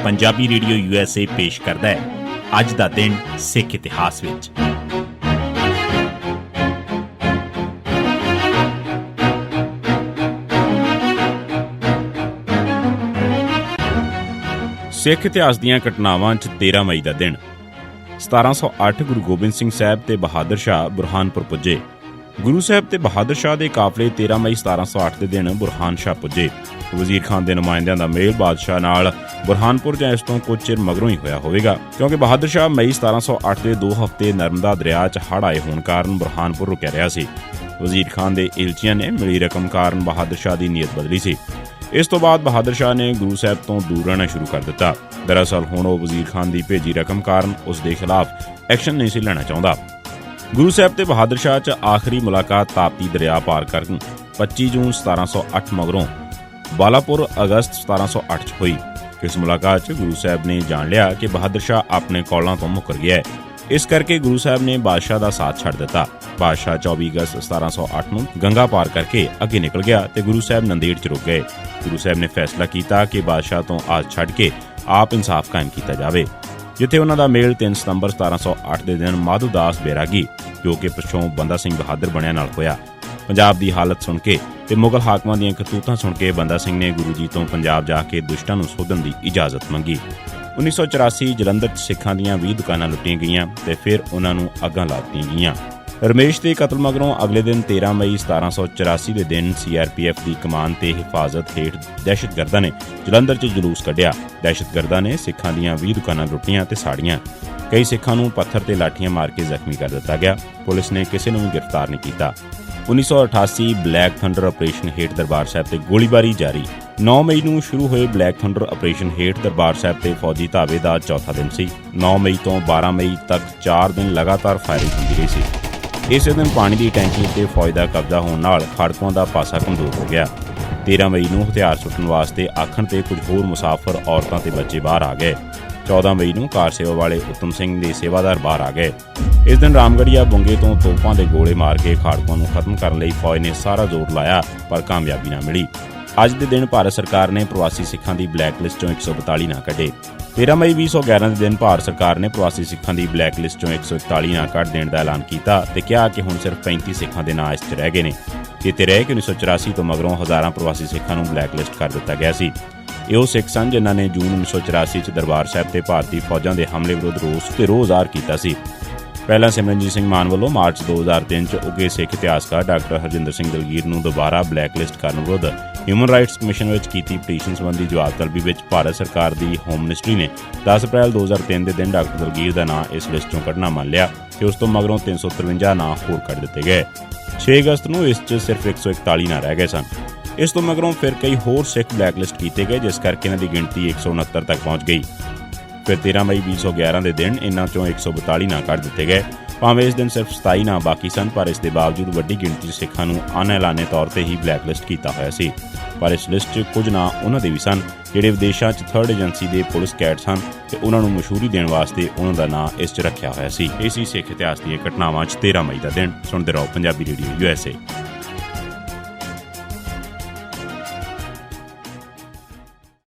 Punjabi radio USA ਪੇਸ਼ ਕਰਦਾ ਹੈ ਅੱਜ ਦਾ ਦਿਨ ਸਿੱਖ ਇਤਿਹਾਸ ਵਿੱਚ। ਸਿੱਖ ਇਤਿਹਾਸ ਦੀਆਂ ਘਟਨਾਵਾਂ 'ਚ 13 ਮਈ ਦਾ ਦਿਨ। 1708 ਗੁਰੂ ਗੋਬਿੰਦ ਸਿੰਘ ਸਾਹਿਬ ਤੇ ਬਹਾਦਰ ਸ਼ਾਹ ਬੁਰਹਾਨਪੁਰ ਪੁੱਜੇ। ਗੁਰੂ ਸਾਹਿਬ ਤੇ ਬਹਾਦਰ ਸ਼ਾਹ ਦੇ ਕਾਫਲੇ 13 ਮਈ 1708 ਦੇ ਦਿਨ ਬੁਰਹਾਨ ਸ਼ਾਹ ਪੁੱਜੇ। ਵਜ਼ੀਰ ਖਾਨ ਦੇ ਨੁਮਾਇੰਦਿਆਂ ਦਾ ਮੇਲ ਬਾਦਸ਼ਾਹ ਨਾਲ ਬੁਰਹਾਨਪੁਰ ਜਾਂ ਇਸ ਤੋਂ ਕੁਝ ਚਿਰ ਮਗਰੋਂ ਹੀ ਹੋਇਆ ਹੋਵੇਗਾ, ਕਿਉਂਕਿ ਬਹਾਦਰ ਸ਼ਾਹ ਮਈ 1708 ਦੇ 2 ਹਫ਼ਤੇ ਨਰਮਦਾ ਦਰਿਆ 'ਚ ਹੜ੍ਹ ਆਏ ਹੋਣ ਕਾਰਨ ਬੁਰਹਾਨਪੁਰ ਰੁਕਿਆ ਰਿਹਾ ਸੀ। ਵਜ਼ੀਰ ਖਾਨ ਦੇ ਇਲਚੀਆਂ ਨੇ ਮਿਲੀ ਰਕਮ ਕਾਰਨ ਬਹਾਦਰ ਸ਼ਾਹ ਦੀ ਨੀਅਤ ਬਦਲੀ ਸੀ। ਇਸ ਤੋਂ ਬਾਅਦ ਬਹਾਦਰ ਸ਼ਾਹ ਨੇ ਗੁਰੂ ਸਾਹਿਬ ਤੋਂ ਦੂਰ ਰਹਿਣਾ ਸ਼ੁਰੂ ਕਰ ਦਿੱਤਾ। ਦਰਅਸਲ ਹੁਣ ਉਹ ਵਜ਼ੀਰ ਖਾਨ ਦੀ ਭੇਜੀ ਰਕਮ ਕਾਰਨ ਉਸ ਦੇ ਖਿਲਾਫ ਐਕਸ਼ਨ ਨਹੀਂ ਸੀ ਲੈਣਾ ਚਾਹੁੰਦਾ। ਗੁਰੂ ਸਾਹਿਬ ਤੇ ਬਹਾਦਰ ਸ਼ਾਹ 'ਚ ਆਖਰੀ ਮੁਲਾਕਾਤ ਤਾਪਤੀ ਦਰਿਆ ਪਾਰ ਕਰਨ 25 ਜੂਨ 1708 ਮਗਰੋਂ ਬਾਲਾਪੁਰ ਅਗਸਤ 1708 'ਚ ਹੋਈ। ਇਸ ਮੁਲਾਕਾਤ 'ਚ ਗੁਰੂ ਸਾਹਿਬ ਨੇ ਜਾਣ ਲਿਆ ਕਿ ਬਹਾਦਰ ਸ਼ਾਹ ਆਪਣੇ ਕੌਲਾਂ ਤੋਂ ਮੁੱਕਰ ਗਿਆ ਹੈ। ਇਸ ਕਰਕੇ ਗੁਰੂ ਸਾਹਿਬ ਨੇ ਬਾਦਸ਼ਾਹ ਦਾ ਸਾਥ ਛੱਡ ਦਿੱਤਾ। ਬਾਦਸ਼ਾਹ 24 ਅਗਸਤ 1708 ਨੂੰ ਗੰਗਾ ਪਾਰ ਕਰਕੇ ਅੱਗੇ ਨਿਕਲ ਗਿਆ ਤੇ ਗੁਰੂ ਸਾਹਿਬ ਨੰਦੇੜ 'ਚ ਰੁਕ ਗਏ। ਗੁਰੂ ਸਾਹਿਬ ਨੇ ਫੈਸਲਾ ਕੀਤਾ ਕਿ ਬਾਦਸ਼ਾਹ ਤੋਂ ਆਸ ਛੱਡ ਕੇ ਆਪ ਇਨਸਾਫ ਕਾਇਮ ਕੀਤਾ ਜਾਵੇ। ਜਿੱਥੇ ਉਹਨਾਂ ਦਾ ਮੇਲ 3 ਸਤੰਬਰ 1708 ਦੇ ਦਿਨ ਮਾਧੋ ਦਾਸ ਬੈਰਾਗੀ, ਜੋ ਕਿ ਪਿੱਛੋਂ ਬੰਦਾ ਸਿੰਘ ਬਹਾਦਰ ਬਣਿਆ, ਨਾਲ ਹੋਇਆ। ਪੰਜਾਬ ਦੀ ਹਾਲਤ ਸੁਣ ਕੇ ਤੇ ਮੁਗਲ ਹਾਕਮਾਂ ਦੀਆਂ ਕਰਤੂਤਾਂ ਸੁਣ ਕੇ ਬੰਦਾ ਸਿੰਘ ਨੇ ਗੁਰੂ ਜੀ ਤੋਂ ਪੰਜਾਬ ਜਾ ਕੇ ਦੁਸ਼ਟਾਂ ਨੂੰ ਸੋਧਣ ਦੀ ਇਜਾਜ਼ਤ ਮੰਗੀ। 1984 ਜਲੰਧਰ 'ਚ ਸਿੱਖਾਂ ਦੀਆਂ 20 ਦੁਕਾਨਾਂ ਲੁੱਟੀਆਂ ਗਈਆਂ ਤੇ ਫਿਰ ਉਹਨਾਂ ਨੂੰ ਅੱਗਾਂ ਲਾ ਦਿੱਤੀਆਂ ਗਈਆਂ। ਰਮੇਸ਼ ਦੇ ਕਤਲ ਮਗਰੋਂ ਅਗਲੇ ਦਿਨ 13 ਮਈ 1784 ਦੇ ਦਿਨ CRPF ਦੀ ਕਮਾਨ ਤੇ ਹਿਫਾਜ਼ਤ ਹੇਠ ਦਹਿਸ਼ਤਗਰਦਾਂ ਨੇ ਜਲੰਧਰ 'ਚ ਜਲੂਸ ਕੱਢਿਆ। ਦਹਿਸ਼ਤਗਰਦਾਂ ਨੇ ਸਿੱਖਾਂ ਦੀਆਂ 20 ਦੁਕਾਨਾਂ ਲੁੱਟੀਆਂ ਤੇ ਸਾੜੀਆਂ। ਕਈ ਸਿੱਖਾਂ ਨੂੰ ਪੱਥਰ ਤੇ ਲਾਠੀਆਂ ਮਾਰ ਕੇ ਜ਼ਖਮੀ ਕਰ ਦਿੱਤਾ ਗਿਆ। ਪੁਲਿਸ ਨੇ ਕਿਸੇ ਨੂੰ ਵੀ ਗ੍ਰਿਫਤਾਰ ਨਹੀਂ ਕੀਤਾ। 1988 ਬਲੈਕ ਥੰਡਰ ਆਪਰੇਸ਼ਨ ਹੇਠ ਦਰਬਾਰ ਸਾਹਿਬ ਤੇ ਗੋਲੀਬਾਰੀ ਜਾਰੀ। 9 ਮਈ ਨੂੰ ਸ਼ੁਰੂ ਹੋਏ ਬਲੈਕ ਥੰਡਰ ਆਪਰੇਸ਼ਨ ਹੇਠ ਦਰਬਾਰ ਸਾਹਿਬ ਤੇ ਫੌਜੀ ਧਾਵੇ ਦਾ ਚੌਥਾ ਦਿਨ ਸੀ। 9 ਮਈ ਤੋਂ 12 ਮਈ ਤੱਕ 4 ਦਿਨ ਲਗਾਤਾਰ ਫਾਇਰਿੰਗ ਹੁੰਦੀ ਰਹੀ ਸੀ। ਇਸੇ ਦਿਨ ਪਾਣੀ ਦੀ ਟੈਂਕੀ ਤੇ ਫੌਜ ਦਾ ਕਬਜ਼ਾ ਹੋਣ ਨਾਲ ਖੜਕੂਆਂ ਦਾ ਪਾਸਾ ਕਮਜ਼ੋਰ ਹੋ ਗਿਆ। 13 ਮਈ ਨੂੰ ਹਥਿਆਰ ਸੁੱਟਣ ਵਾਸਤੇ ਆਖਣ ਤੇ ਕੁਝ ਹੋਰ ਮੁਸਾਫਰ, ਔਰਤਾਂ ਤੇ ਬੱਚੇ ਬਾਹਰ ਆ ਗਏ। 14 ਮਈ ਨੂੰ ਕਾਰ ਸੇਵਾ ਵਾਲੇ ਉੱਤਮ ਸਿੰਘ ਦੇ ਸੇਵਾਦਾਰ ਬਾਹਰ ਆ ਗਏ। ਇਸ ਦਿਨ ਰਾਮਗੜੀਆ ਬੁੰਗੇ ਤੋਂ ਤੋਪਾਂ ਦੇ ਗੋਲੇ ਮਾਰ ਕੇ ਖਾੜਕੂਆਂ ਨੂੰ ਖਤਮ ਕਰਨ ਲਈ ਫੌਜ ਨੇ ਸਾਰਾ ਜ਼ੋਰ ਲਾਇਆ, ਪਰ ਕਾਮਯਾਬੀ ਨਾ ਮਿਲੀ। ਅੱਜ ਦੇ ਦਿਨ ਭਾਰਤ ਸਰਕਾਰ ਨੇ ਪ੍ਰਵਾਸੀ ਸਿੱਖਾਂ ਦੀ ਬਲੈਕ ਲਿਸਟ ਚੋਂ 142 ਨਾਂ ਕੱਢੇ। 13 ਮਈ 2011 ਦੇ ਦਿਨ ਭਾਰਤ ਸਰਕਾਰ ਨੇ ਪ੍ਰਵਾਸੀ ਸਿੱਖਾਂ ਦੀ ਬਲੈਕ ਲਿਸਟ ਚੋਂ 141 ਨਾਂ ਕੱਢ ਦੇਣ ਦਾ ਐਲਾਨ ਕੀਤਾ ਤੇ ਕਿਹਾ ਕਿ ਹੁਣ ਸਿਰਫ 35 ਸਿੱਖਾਂ ਦੇ ਨਾਂ ਇਸ 'ਚ ਰਹਿ ਗਏ ਨੇ। ਚੇਤੇ ਰਹੇ ਕਿ 1984 ਤੋਂ ਮਗਰੋਂ ਹਜ਼ਾਰਾਂ ਪ੍ਰਵਾਸੀ ਸਿੱਖਾਂ ਨੂੰ ਬਲੈਕ ਲਿਸਟ ਕਰ ਦਿੱਤਾ ਗਿਆ ਸੀ। ਇਹ ਉਹ ਸਿੱਖ ਸਨ ਜਿਨ੍ਹਾਂ ਨੇ ਜੂਨ 1984 'ਚ ਦਰਬਾਰ ਸਾਹਿਬ ਤੇ ਭਾਰਤੀ ਫੌਜਾਂ ਦੇ ਹਮਲੇ ਵਿਰੁੱਧ ਰੋਸ ਤੇ ਰੋਹ ਜ਼ਾਹਰ ਕੀਤਾ ਸੀ। ਪਹਿਲਾਂ ਸਿਮਰਨਜੀਤ ਸਿੰਘ ਮਾਨ ਵੱਲੋਂ ਮਾਰਚ 2003 'ਚ ਉੱਘੇ ਸਿੱਖ ਇਤਿਹਾਸਕਾਰ ਡਾਕਟਰ ਹਰਜਿੰਦਰ ਸਿੰਘ ਦਲਗੀਰ ਨੂੰ ਦੁਬਾਰਾ ਬਲੈਕ ਲਿਸਟ ਕਰਨ ਵਿਰੁੱਧ ਹਿਊਮਨ ਰਾਈਟਸ ਕਮਿਸ਼ਨ ਵਿੱਚ ਕੀਤੀ ਪਟੀਸ਼ਨ ਸੰਬੰਧੀ ਜਵਾਬ ਤਲਬੀ ਵਿੱਚ ਭਾਰਤ ਸਰਕਾਰ ਦੀ ਹੋਮ ਮਿਨਿਸਟਰੀ ਨੇ 10 ਅਪ੍ਰੈਲ 2003 ਦੇ ਦਿਨ ਡਾਕਟਰ ਦਲਗੀਰ ਦਾ ਨਾਂ ਇਸ ਲਿਸਟ 'ਚੋਂ ਕੱਢਣਾ ਮੰਨ ਲਿਆ ਤੇ ਉਸ ਤੋਂ ਮਗਰੋਂ 353 ਨਾਂ ਹੋਰ ਕੱਢ ਦਿੱਤੇ ਗਏ। 6 ਅਗਸਤ ਨੂੰ ਇਸ 'ਚ ਸਿਰਫ 141 ਨਾਂ ਰਹਿ ਗਏ ਸਨ। ਇਸ ਤੋਂ ਮਗਰੋਂ ਫਿਰ ਕਈ ਹੋਰ ਸਿੱਖ ਬਲੈਕ ਲਿਸਟ ਕੀਤੇ ਗਏ, ਜਿਸ ਕਰਕੇ ਇਹਨਾਂ ਦੀ ਗਿਣਤੀ 169 ਤੱਕ ਪਹੁੰਚ ਗਈ। ਫਿਰ 13 ਮਈ 2011 ਦੇ ਦਿਨ ਇਹਨਾਂ 'ਚੋਂ 142 ਨਾਂ ਕੱਢ ਦਿੱਤੇ ਗਏ। ਭਾਵੇਂ ਇਸ ਦਿਨ ਸਿਰਫ 27 ਨਾਂ ਬਾਕੀ ਸਨ, ਪਰ ਇਸ ਦੇ ਬਾਵਜੂਦ ਵੱਡੀ ਗਿਣਤੀ 'ਚ ਸਿੱਖਾਂ ਨੂੰ ਅਣਐਲਾਨੇ ਤੌਰ ਤੇ ਹੀ ਬਲੈਕ ਲਿਸਟ ਕੀਤਾ ਹੋਇਆ ਸੀ। ਪਰ ਇਸ ਲਿਸਟ 'ਚ ਕੁਝ ਨਾਂ ਉਹਨਾਂ ਦੇ ਵੀ ਸਨ ਜਿਹੜੇ ਵਿਦੇਸ਼ਾਂ 'ਚ 3rd ਏਜੰਸੀ ਦੇ ਪੁਲਿਸ ਕੈਡਟ ਸਨ ਤੇ ਉਹਨਾਂ ਨੂੰ ਮਸ਼ਹੂਰੀ ਦੇਣ ਵਾਸਤੇ ਉਹਨਾਂ ਦਾ ਨਾਂ ਇਸ 'ਚ ਰੱਖਿਆ ਹੋਇਆ ਸੀ। ਇਹ ਸੀ ਸਿੱਖ ਇਤਿਹਾਸ ਦੀਆਂ ਘਟਨਾਵਾਂ 'ਚ 13 ਮਈ ਦਾ ਦਿਨ। ਸੁਣਦੇ ਰਹੋ ਪੰਜਾਬੀ ਰੇਡੀਓ USA।